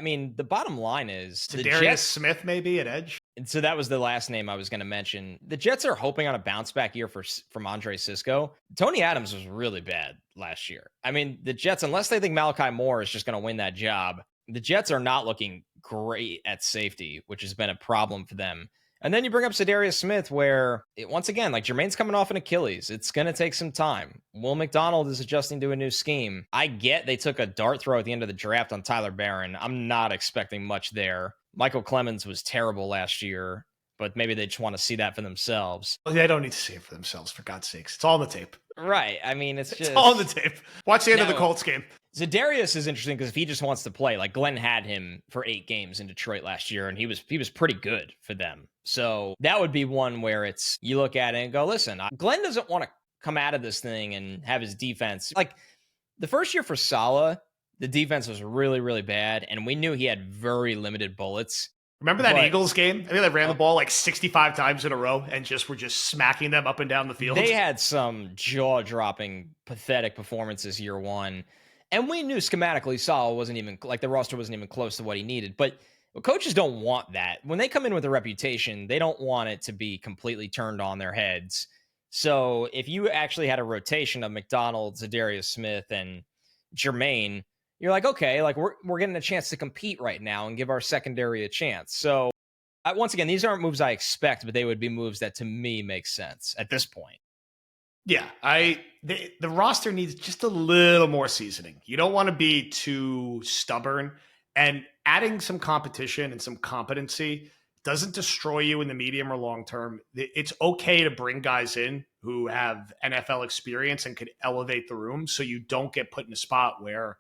I mean, the bottom line is the Za'Darius Jets. Smith maybe at edge. And so that was the last name I was going to mention. The Jets are hoping on a bounce back year from Andre Cisco. Tony Adams was really bad last year. I mean, the Jets, unless they think Malachi Moore is just going to win that job, the Jets are not looking great at safety, which has been a problem for them. And then you bring up Za'Darius Smith, where once again, like Jermaine's coming off an Achilles. It's going to take some time. Will McDonald is adjusting to a new scheme. I get they took a dart throw at the end of the draft on Tyler Barron. I'm not expecting much there. Michael Clemens was terrible last year, but maybe they just want to see that for themselves. Well, they don't need to see it for themselves, for God's sakes. It's all on the tape. Right. I mean, it's all on the tape. Watch the end of the Colts game. Za'Darius is interesting because if he just wants to play, like Glenn had him for 8 games in Detroit last year, and he was pretty good for them. So that would be one where it's you look at it and go, listen, Glenn doesn't want to come out of this thing and have his defense. Like the first year for Saleh, the defense was really, really bad, and we knew he had very limited bullets. Remember that Eagles game? I think they ran the ball like 65 times in a row and were just smacking them up and down the field. They had some jaw-dropping, pathetic performances year one. And we knew schematically Saleh wasn't even, like the roster wasn't even close to what he needed. But coaches don't want that. When they come in with a reputation, they don't want it to be completely turned on their heads. So if you actually had a rotation of McDonald, Za'Darius Smith, and Jermaine, you're like, okay, like we're getting a chance to compete right now and give our secondary a chance. So once again, these aren't moves I expect, but they would be moves that to me make sense at this point. Yeah, the roster needs just a little more seasoning. You don't want to be too stubborn, and adding some competition and some competency doesn't destroy you in the medium or long term. It's okay to bring guys in who have NFL experience and could elevate the room so you don't get put in a spot where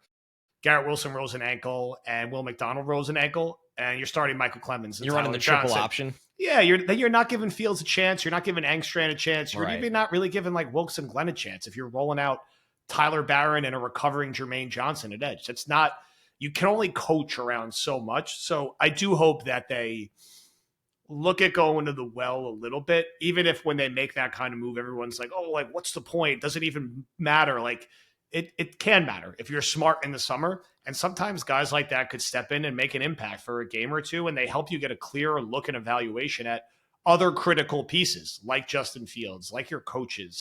Garrett Wilson rolls an ankle and Will McDonald rolls an ankle and you're starting Michael Clemens. And you're running the triple option. Yeah, you're not giving Fields a chance. You're not giving Engstrand a chance. You're even not really giving like Wilkes and Glenn a chance if you're rolling out Tyler Barron and a recovering Jermaine Johnson at edge. It's not, you can only coach around so much. So I do hope that they look at going to the well a little bit, even if when they make that kind of move, everyone's like, oh, like, what's the point? Does it even matter? Like, it can matter if you're smart in the summer. And sometimes guys like that could step in and make an impact for a game or two, and they help you get a clearer look and evaluation at other critical pieces like Justin Fields, like your coaches,